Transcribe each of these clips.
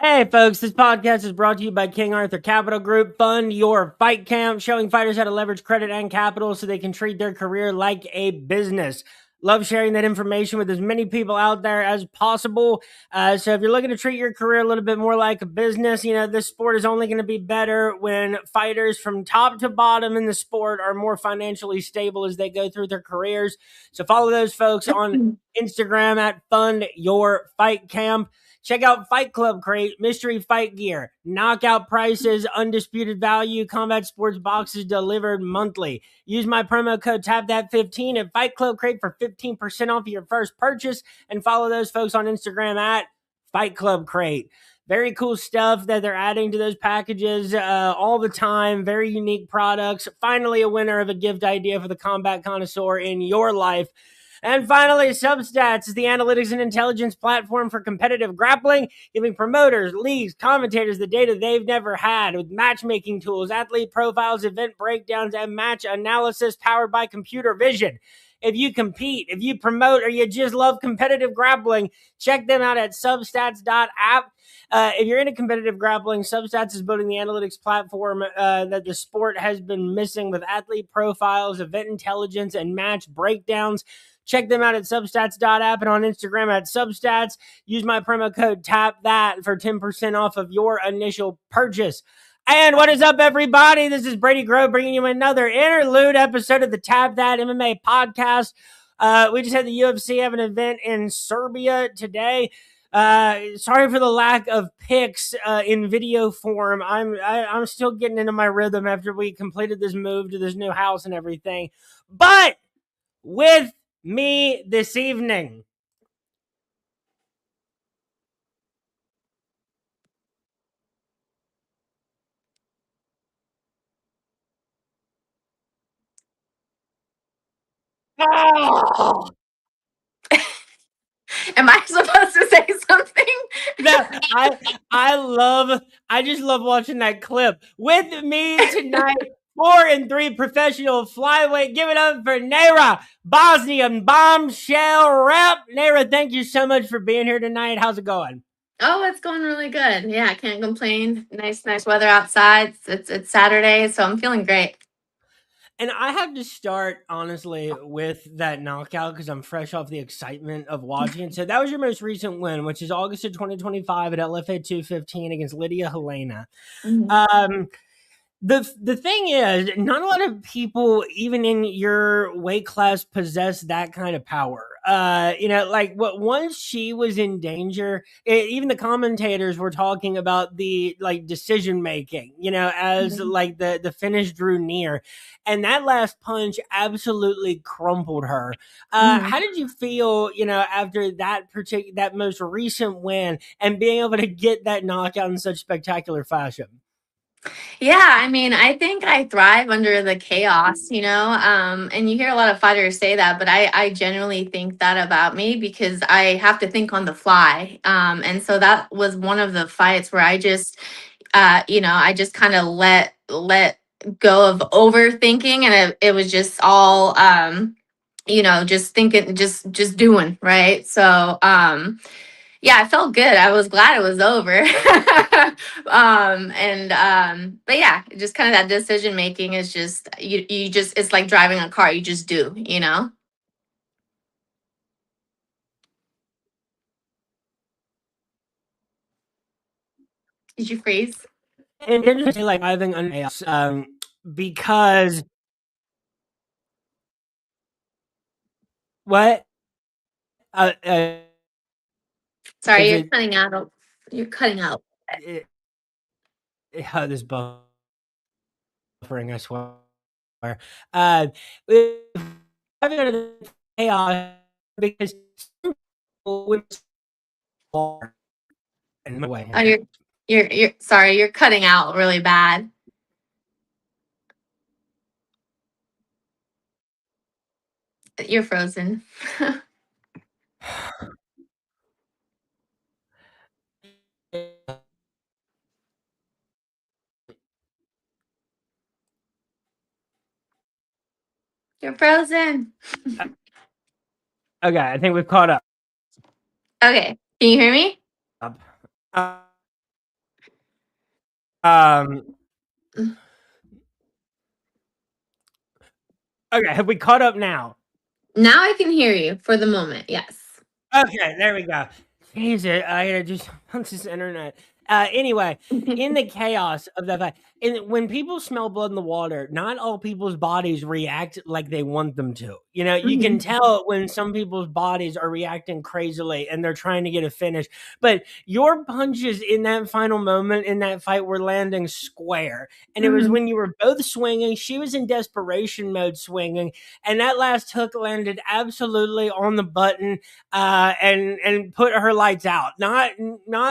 Hey folks, this podcast is brought to you by King Arthur Capital Group. Fund your fight camp, showing fighters how to leverage credit and capital so they can treat their career like a business. Love sharing that information with as many people out there as possible. So if you're looking to treat your career a little bit more like a business, this sport is only going to be better when fighters from top to bottom in the sport are more financially stable as they go through their careers. So follow those folks on Instagram at Fund Your Fight Camp. Check out Fight Club Crate, mystery fight gear, knockout prices, undisputed value, combat sports boxes delivered monthly. Use my promo code TAPTHAT15 at Fight Club Crate for 15% off your first purchase, and follow those folks on Instagram at Fight Club Crate. Very cool stuff that they're adding to those packages all the time. Very unique products. Finally, a winner of a gift idea for the combat connoisseur in your life. And finally, Substats is the analytics and intelligence platform for competitive grappling, giving promoters, leagues, commentators the data they've never had with matchmaking tools, athlete profiles, event breakdowns, and match analysis powered by computer vision. If you compete, if you promote, or you just love competitive grappling, check them out at substats.app. If you're into competitive grappling, Substats is building the analytics platform that the sport has been missing with athlete profiles, event intelligence, and match breakdowns. Check them out at substats.app and on Instagram at substats. Use my promo code TAPTHAT for 10% off of your initial purchase. And what is up, everybody? This is Brady Grove bringing you another interlude episode of the Tap That MMA podcast. We just had the UFC have an event in Serbia today. Sorry for the lack of picks in video form. I'm still getting into my rhythm after we completed this move to this new house and everything. But with me this evening, oh, Am I supposed to say something? I just love watching that clip. With me tonight, 4-3 professional flyweight. Give it up for Nejra, Bosnian Bombshell Repp. Nejra, thank you so much for being here tonight. How's it going? Oh, it's going really good. Yeah, I can't complain. Nice weather outside. It's Saturday, so I'm feeling great. And I have to start, honestly, with that knockout because I'm fresh off the excitement of watching it. So that was your most recent win, which is August of 2025 at LFA 215 against Lydia Helena. Mhm. The thing is, not a lot of people, even in your weight class, possess that kind of power. Once she was in danger, even the commentators were talking about the decision making. As Mhm. the finish drew near, and that last punch absolutely crumpled her. How Mhm. did you feel? After that most recent win and being able to get that knockout in such spectacular fashion. Yeah, I mean, I think I thrive under the chaos, and you hear a lot of fighters say that, but I genuinely think that about me because I have to think on the fly. And so that was one of the fights where I just kind of let go of overthinking, and it was just all just thinking, just doing, right? So yeah, I felt good. I was glad it was over. But yeah, just kind of that decision making is just you just it's like driving a car, you just do. Did you freeze? And interesting, like driving under chaos, because what Sorry, is you're it? cutting out. You're cutting out. This buffering, I swear. Uh, driving under chaos because in my way Oh, here. you're sorry, you're cutting out really bad. You're frozen. You're frozen. Okay, I think we've caught Okay, can you hear me? up. Um, Mm. okay, have we caught up now? Now I can hear you for the moment. Yes. Okay, there we go. Jesus, I gotta do something on this internet. Anyway, in the chaos of that fight, and when people smell blood in the water, not all people's bodies react like they want them to. You know, you can Mhm. tell when some people's bodies are reacting crazily and they're trying to get a finish. But your punches in that final moment in that fight were landing square. And it was Mhm. when you were both swinging, she was in desperation mode swinging, and that last hook landed absolutely on the button, and put her lights out. Not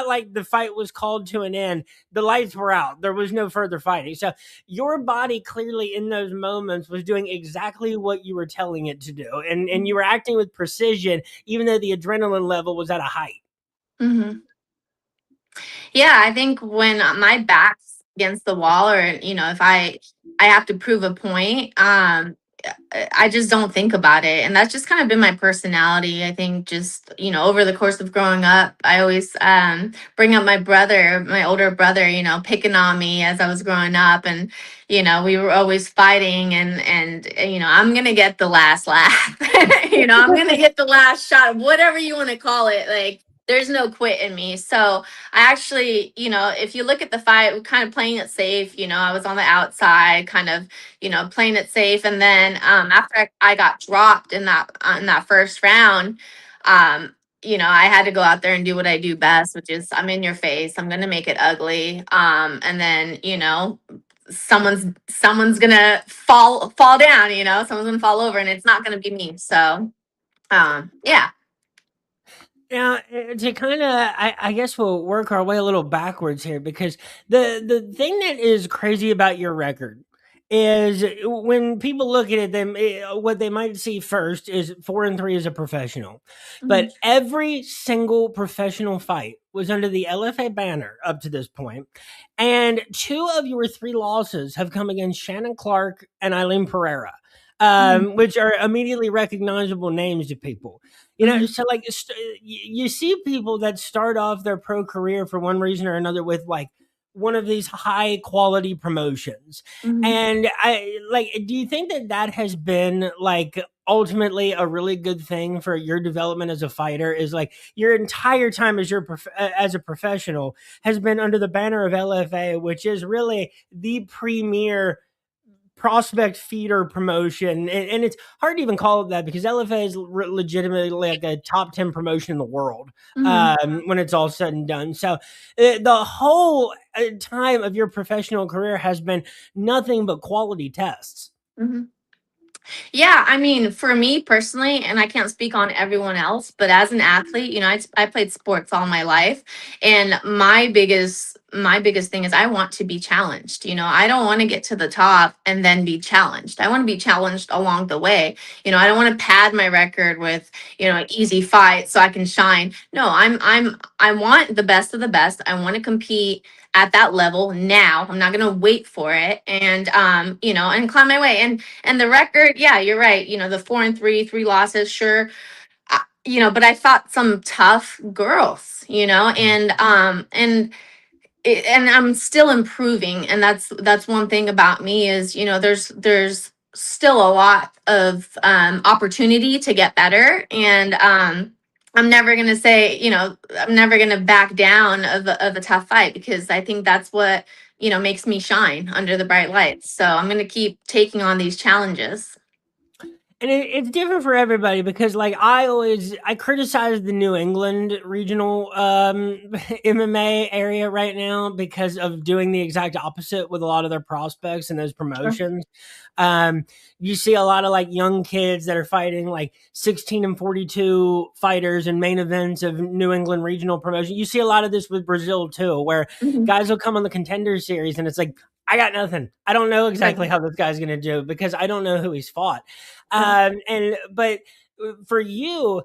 like the fight was called to an end. The lights were out. There was no further fighting. So your body clearly in those moments was doing exactly what you were telling it to do, and you were acting with precision, even though the adrenaline level was at a height. Mhm. Yeah, I think when my back's against the wall, or if I have to prove a point, I just don't think about it. And that's just kind of been my personality. I think just, over the course of growing up, I always bring up my brother, my older brother, picking on me as I was growing up. And, we were always fighting, and I'm going to get the last laugh. I'm going to get the last shot, whatever you want to call it. Like, there's no quit in me. So I actually, if you look at the fight, kind of playing it safe, I was on the outside, kind of playing it safe. And then after I got dropped in that first round, I had to go out there and do what I do best, which is I'm in your face. I'm gonna make it ugly. And then someone's gonna fall down. Someone's gonna fall over, and it's not gonna be me. So yeah. Yeah, to kind of, I guess we'll work our way a little backwards here, because the thing that is crazy about your record is when people look at it, what they might see first is 4-3 as a professional, Mhm. but every single professional fight was under the LFA banner up to this point, and two of your three losses have come against Shannon Clark and Eileen Pereira, Mhm. which are immediately recognizable names to people. You know, Mhm. so like you see people that start off their pro career for one reason or another with like one of these high quality promotions. Mhm. And I like, do you think that that has been like ultimately a really good thing for your development as a fighter? Is like your entire time as as a professional has been under the banner of LFA, which is really the premier prospect feeder promotion, and it's hard to even call it that because LFA is legitimately like a top 10 promotion in the world, Mhm. when it's all said and done. So the whole time of your professional career has been nothing but quality tests. Mhm. Yeah, I mean, for me personally, and I can't speak on everyone else, but as an athlete, I played sports all my life, and my biggest thing is I want to be challenged. I don't want to get to the top and then be challenged. I want to be challenged along the way. I don't want to pad my record with, an easy fight so I can shine. No, I want the best of the best. I want to compete at that level now. I'm not going to wait for it, and climb my way. And the record, yeah, you're right. The 4-3, three losses, sure. But I fought some tough girls, and I'm still improving. And that's one thing about me is, there's still a lot of opportunity to get better. And I'm never gonna say, I'm never gonna back down of a tough fight, because I think that's what makes me shine under the bright lights. So I'm gonna keep taking on these challenges. And it's different for everybody because like I criticize the New England regional MMA area right now because of doing the exact opposite with a lot of their prospects and those Sure. promotions. um you see a lot of like young kids that are fighting like 16 and 42 fighters in main events of New England regional promotion. You see a lot of this with Brazil too, where Mhm. guys will come on the Contender Series and it's like, I got nothing. I don't know Right. exactly how this guy's going to do because I don't know who he's fought. Right. And but for you,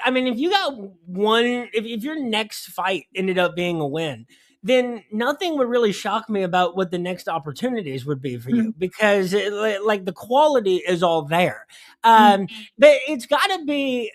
I mean, if you got one, if your next fight ended up being a win, then nothing would really shock me about what the next opportunities would be for you Mm, because like the quality is all there. mm, Um, but it's got to be.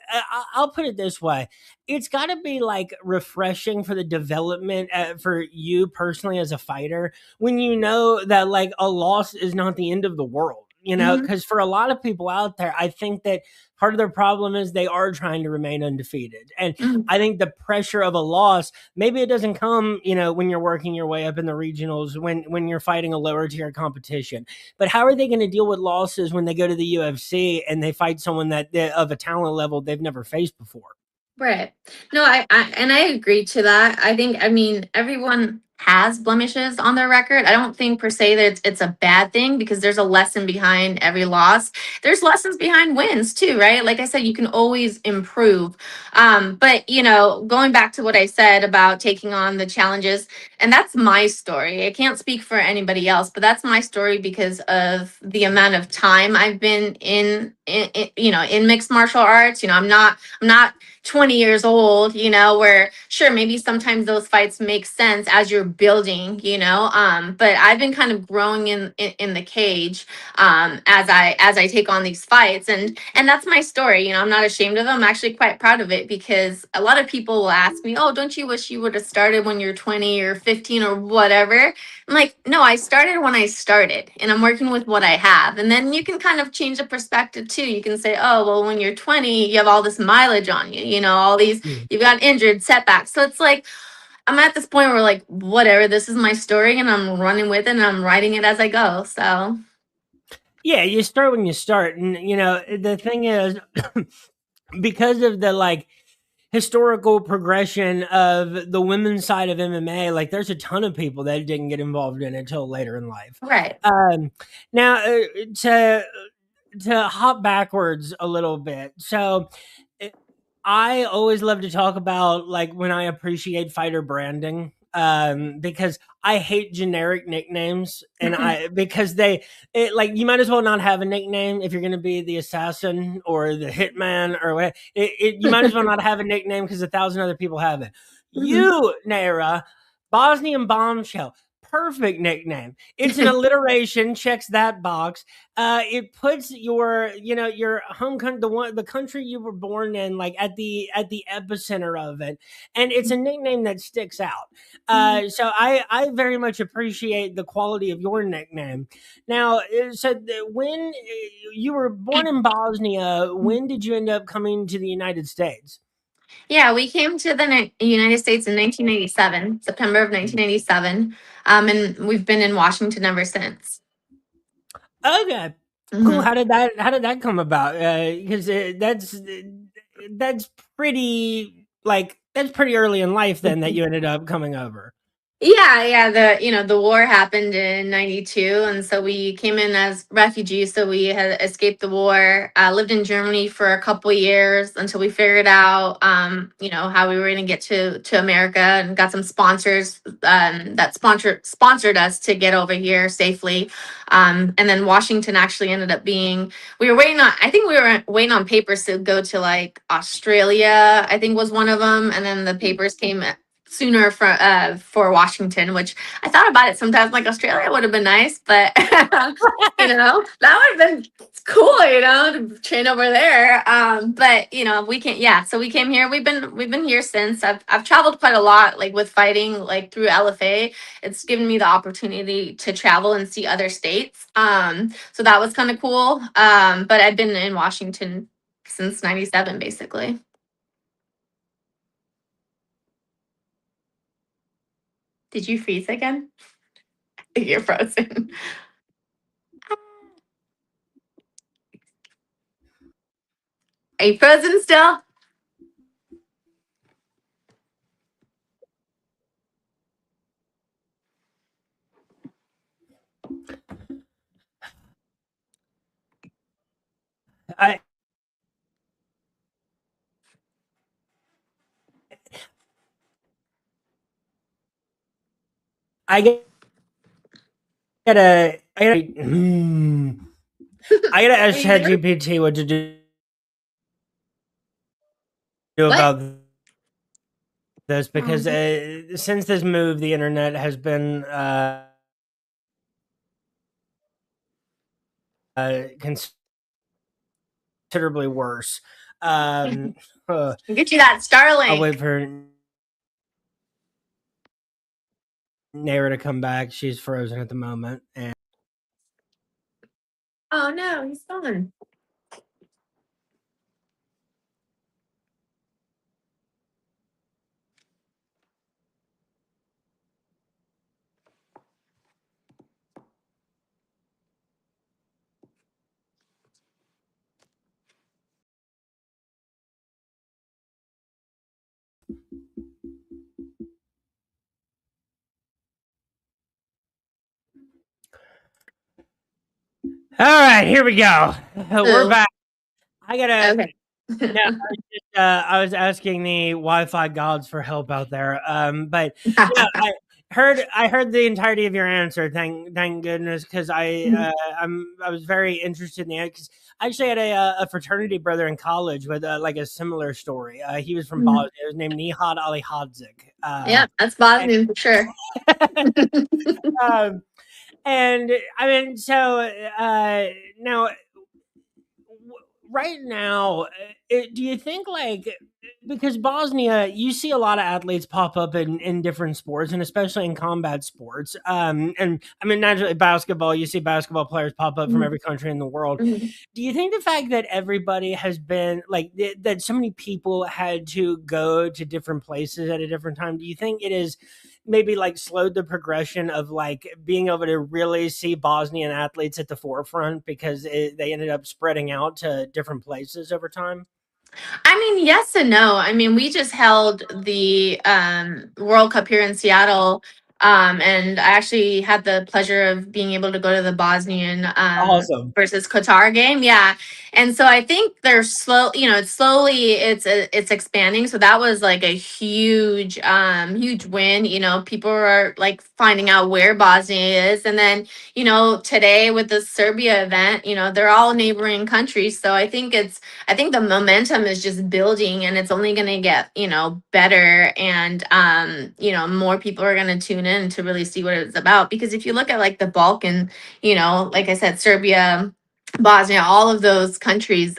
I'll put it this way: it's got to be like refreshing for the development for you personally as a fighter when you know that like a loss is not the end of the world. You know, mhm, because for a lot of people out there, I think that part of their problem is they are trying to remain undefeated, and mm. I think the pressure of a loss, maybe it doesn't come, when you're working your way up in the regionals, when you're fighting a lower tier competition. But how are they going to deal with losses when they go to the UFC and they fight someone that of a talent level they've never faced before? Right. No, I agree to that. I mean, everyone has blemishes on their record. I don't think per se that it's a bad thing because there's a lesson behind every loss. There's lessons behind wins too, right? Like I said, you can always improve. But going back to what I said about taking on the challenges, and that's my story. I can't speak for anybody else, but that's my story because of the amount of time I've been in mixed martial arts. I'm not 20 years old, where sure, maybe sometimes those fights make sense as you're building, but I've been kind of growing in the cage as I take on these fights, and that's my story. I'm not ashamed of it. I'm actually quite proud of it because a lot of people will ask me, oh, don't you wish you would have started when you're 20 or 15 or whatever? I'm like, no, I started when I started and I'm working with what I have. And then you can kind of change the perspective too. You can say, oh, well, when you're 20, you have all this mileage on you, all these, Mm. you've got injured setbacks. So it's like, I'm at this point where like, whatever, this is my story and I'm running with it and I'm writing it as I go. So, Yeah, you start when you start, and the thing is, because of the like historical progression of the women's side of MMA, like there's a ton of people that didn't get involved in it until later in life. right. Um, now to hop backwards a little bit, so I always love to talk about like when I appreciate fighter branding, because I hate generic nicknames, and I because like you might as well not have a nickname if you're going to be the assassin or the hitman or what. You might as well not have a nickname because 1,000 other people have it. Mhm. You, Nejra, Bosnian Bombshell. Perfect nickname. It's an alliteration, checks that box. It puts your home country, the country you were born in, like at the epicenter of it, and it's a nickname that sticks out. So I very much appreciate the quality of your nickname. Now, when you were born in Bosnia, when did you end up coming to the United States? Yeah, we came to the United States in 1987, September of 1987, and we've been in Washington ever since. Okay, cool. Hmm. How did that come about? Because that's pretty early in life then that you ended up coming over. Yeah. The war happened in 92, and so we came in as refugees. So we had escaped the war, lived in Germany for a couple years until we figured out, how we were going to get to America, and got some sponsors that sponsored us to get over here safely. And then Washington actually ended up being, we were waiting on, I think we were waiting on papers to go to like Australia, I think was one of them, and then the papers came sooner for Washington, which I thought about it sometimes. Like Australia would have been nice, but that would have been cool, to train over there. But we can't. Yeah, so we came here. We've been here since. I've traveled quite a lot, like with fighting, like through LFA. It's given me the opportunity to travel and see other states. So that was kind of cool. But I've been in Washington since '97, basically. Did you freeze again? You're frozen. Are you frozen still? I I gotta Are ask you there? ChatGPT what to do What? about this because since this move, the internet has been considerably worse. Get you that I'll Starlink. wait for Nejra to come back. She's frozen at the moment. And Oh no, he's gone. all right, here we go. We're Ooh. back. I gotta. Okay. No, I was asking the Wi-Fi gods for help out there. But yeah, I heard the entirety of your answer. Thank goodness, because I was very interested in the because I actually had a fraternity brother in college with like a similar story. He was from Bosnia. He was named Nihad Ali Hadzik. Yeah, that's Bosnian for sure. um, and I mean, so now right now, do you think like because Bosnia, you see a lot of athletes pop up in different sports and especially in combat sports. And I mean, naturally, basketball, you see basketball players pop up from every country in the world. Mhm. Do you think the fact that everybody has been like that so many people had to go to different places at a different time, do you think it is maybe like slowed the progression of like being able to really see Bosnian athletes at the forefront because they ended up spreading out to different places over time? I mean, yes and no. I mean, we just held the World Cup here in Seattle, and I actually had the pleasure of being able to go to the Bosnian Awesome. versus Qatar game. Yeah, and so I think they're slow. You know, it's slowly it's expanding. So that was like a huge win. You know, people are like finding out where Bosnia is, and then today with the Serbia event, they're all neighboring countries. So I think the momentum is just building and it's only going to get, better and more people are going to tune in to really see what it's about because if you look at like the Balkan, like I said Serbia, Bosnia, all of those countries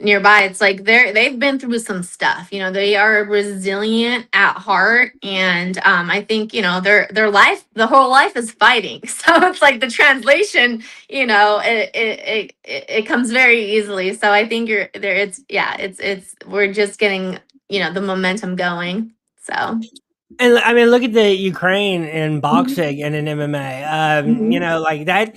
nearby, it's like they've been through some stuff. They are resilient at heart and I think, their life, the whole life is fighting. So it's like the translation, it comes very easily. So I think you're there. It's we're just getting the momentum going. So And I mean, look at the Ukraine in Mhm. boxing and in MMA. Mhm. Like that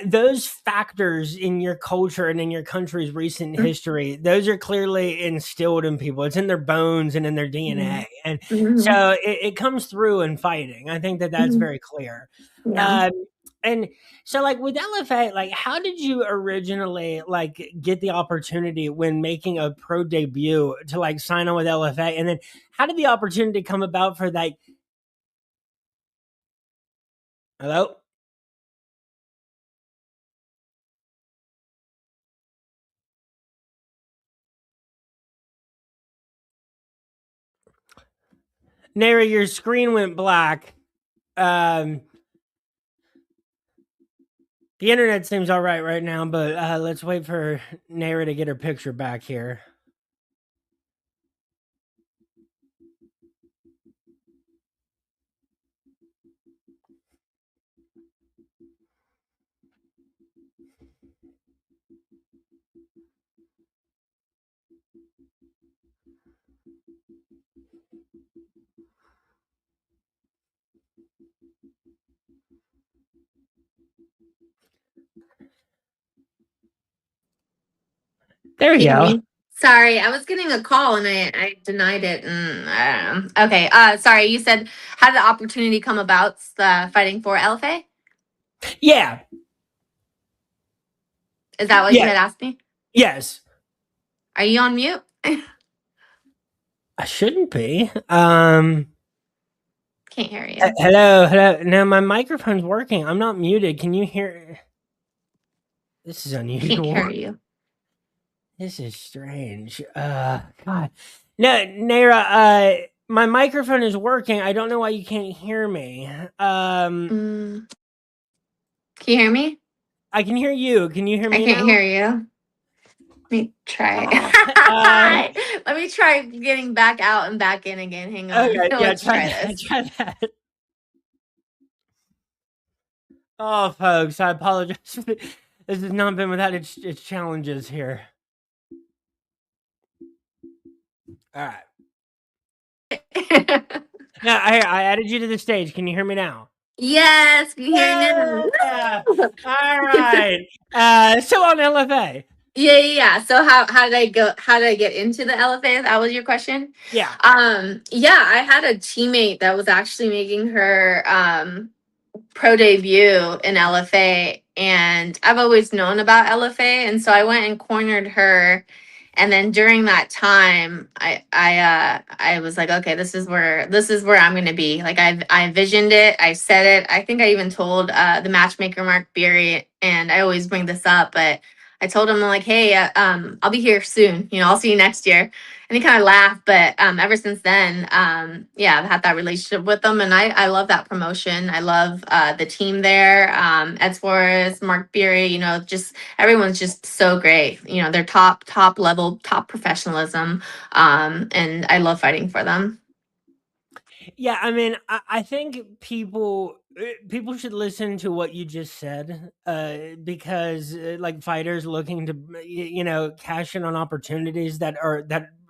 those factors in your culture and in your country's recent history, those are clearly instilled in people. It's in their bones and in their Mhm. DNA, and Mhm. so it comes through in fighting. I think that that's Mhm. very clear. Yeah. Um, and so, like with LFA, like how did you originally like get the opportunity when making a pro debut to like sign on with LFA, and then how did the opportunity come about for that? Hello, Nary, your screen went black. Um, the internet seems all right now, but let's wait for Nara to get her picture back here. There we Can you hear go. me? Sorry, I was getting a call and I denied it. And I don't know. Okay. Sorry. You said how did the opportunity come about? Fighting for LFA? Yeah. Is that what you Yeah. had asked me? Yes. Are you on mute? I shouldn't be. Can't hear you. Hello. No, my microphone's working. I'm not muted. Can you hear? This is Can't unusual. hear you. This is strange. God. No, Nejra, my microphone is working. I don't know why you can't hear me. Mm. Can you hear me? I can hear you. Can you hear I me can't now? hear you. Let me try. Uh, Let me try getting back out and back in again. Hang on. okay, yeah, Let's try try that. this. Try that. Oh, folks, I apologize. This has not been without its challenges here. All right. Now, I added you to the stage. Can you hear me now? Yes, we hear now. Yeah. Woo! All right. So on LFA. Yeah. So how did I go? How did I get into the LFA? That was your question. Yeah. Yeah, I had a teammate that was actually making her pro debut in LFA, and I've always known about LFA, and so I went and cornered her. And then during that time, I was like, okay, this is where I'm gonna be. Like I visioned it, I said it. I think I even told the matchmaker Mark Beery, and I always bring this up, but I told him like, hey, I'll be here soon. I'll see you next year. And he kind of laughed, but ever since then, yeah, I've had that relationship with them, and I love that promotion. I love the team there. Ed Suarez, Mark Beery, just everyone's just so great. They're top level, top professionalism, and I love fighting for them. Yeah, I mean, I think people should listen to what you just said, because like fighters looking to cash in on opportunities that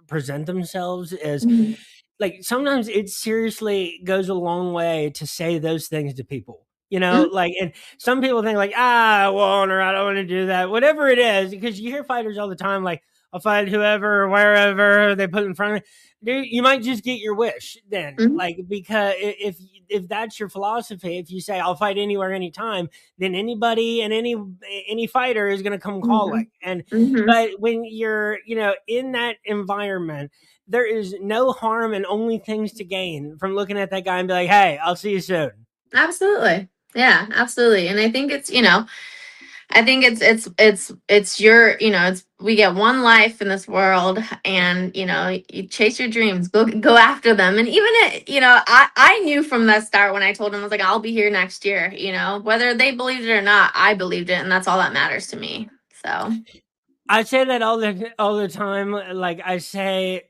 present themselves is Mhm. like sometimes it seriously goes a long way to say those things to people. Mhm. Like, and some people think like, I won't, or I don't want to do that, whatever it is, because you hear fighters all the time like, I'll fight whoever, wherever they put in front of me. Dude, you might just get your wish then, Mhm. like, because if that's your philosophy, if you say I'll fight anywhere, anytime, then anybody and any fighter is going to come calling. Mhm. And Mhm. but when you're in that environment, there is no harm and only things to gain from looking at that guy and be like, hey, I'll see you soon. Absolutely. Yeah, absolutely. And I think it's your, it's we get one life in this world, and you chase your dreams, go after them. And even I knew from the start when I told them, I was like, I'll be here next year, whether they believed it or not, I believed it, and that's all that matters to me. So. I say that all the time. Like I say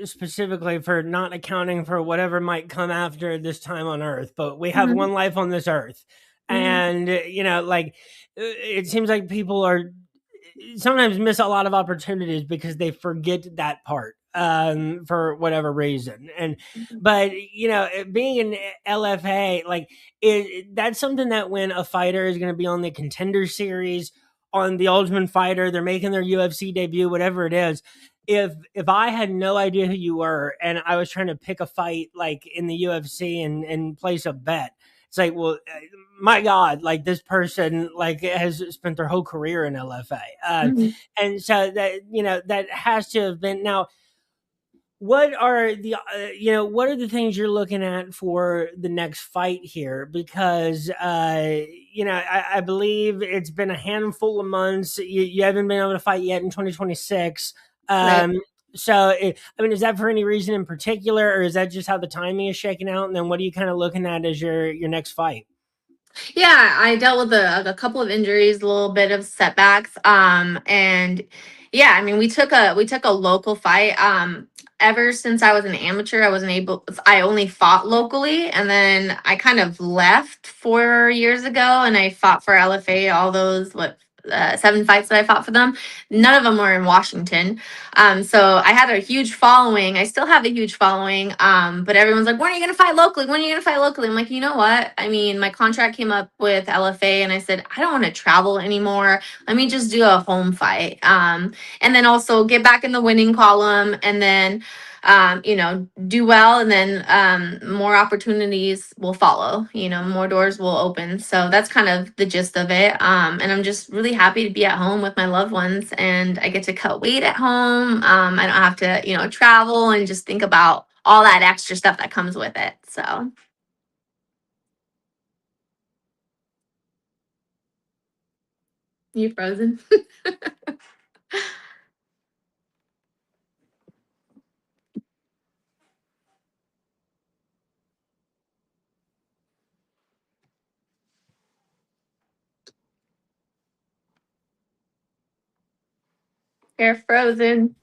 specifically for not accounting for whatever might come after this time on Earth, but we have Mhm. one life on this Earth, Mhm. and like it seems like people are sometimes miss a lot of opportunities because they forget that part for whatever reason. And but being an LFA, like that's something that when a fighter is going to be on the Contender Series, on the Ultimate Fighter, they're making their UFC debut, whatever it is. If I had no idea who you were and I was trying to pick a fight like in the UFC and place a bet, it's like, well, my God, like this person like has spent their whole career in LFA, Mhm. and so that that has to have been. Now, what are the what are the things you're looking at for the next fight here? Because I believe it's been a handful of months. You haven't been able to fight yet in 2026. Right. So I mean, is that for any reason in particular, or is that just how the timing is shaking out? And then what are you kind of looking at as your next fight? Yeah, I dealt with a couple of injuries, a little bit of setbacks. And yeah, I mean, we took a local fight. Ever since I was an amateur, I only fought locally, and then I kind of left 4 years ago, and I fought for LFA, all those, 7 fights that I fought for them. None of them were in Washington. So I had a huge following. I still have a huge following. But everyone's like, when are you gonna fight locally? When are you gonna fight locally? I'm like, you know what? I mean, my contract came up with LFA, and I said, I don't want to travel anymore. Let me just do a home fight. And then also get back in the winning column, and then do well, and then more opportunities will follow. More doors will open. So that's kind of the gist of it. And I'm just really happy to be at home with my loved ones, and I get to cut weight at home. I don't have to, travel and just think about all that extra stuff that comes with it. So you frozen? You're frozen.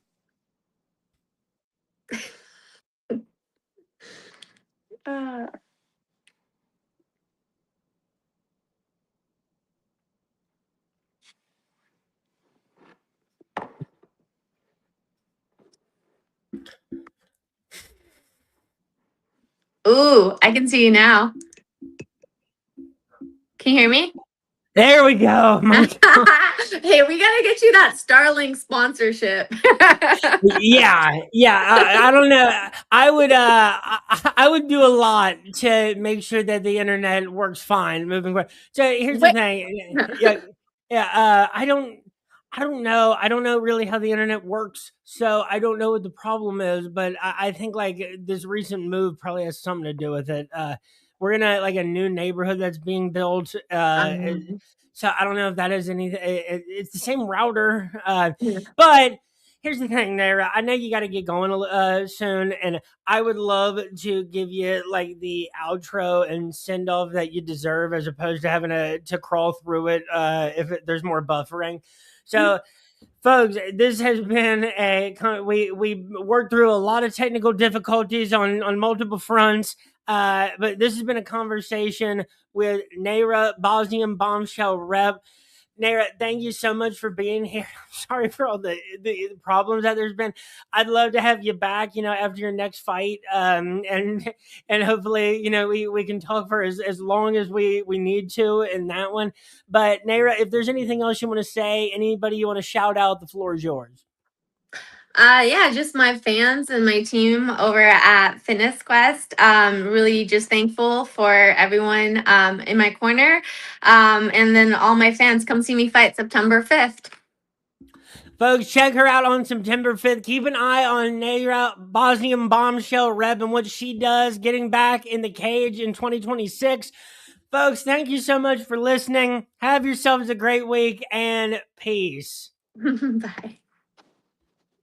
Uh, ooh, I can see you now. Can you hear me? There we go. My God. Hey, we gotta get you that Starlink sponsorship. Yeah. I don't know. I would do a lot to make sure that the internet works fine moving forward. So here's the Wait. thing. Yeah. I don't know. I don't know really how the internet works, so I don't know what the problem is. But I think like this recent move probably has something to do with it. We're in like a new neighborhood that's being built. So I don't know if that is anything. It's the same router, but here's the thing, Nejra. I know you got to get going soon, and I would love to give you like the outro and send off that you deserve, as opposed to having to crawl through it if there's more buffering. So, folks, this has been we worked through a lot of technical difficulties on multiple fronts. But this has been a conversation with Nejra, Bosnian Bombshell Repp. Nejra, thank you so much for being here. I'm sorry for all the problems that there's been. I'd love to have you back, after your next fight, and hopefully, we can talk for as long as we need to in that one. But Nejra, if there's anything else you want to say, anybody you want to shout out, the floor is yours. Yeah, just my fans and my team over at Fitness Quest. Really just thankful for everyone in my corner. And then all my fans, come see me fight September 5th. Folks, check her out on September 5th. Keep an eye on Nejra, Bosnian Bombshell Repp, and what she does getting back in the cage in 2026. Folks, thank you so much for listening. Have yourselves a great week, and peace. Bye.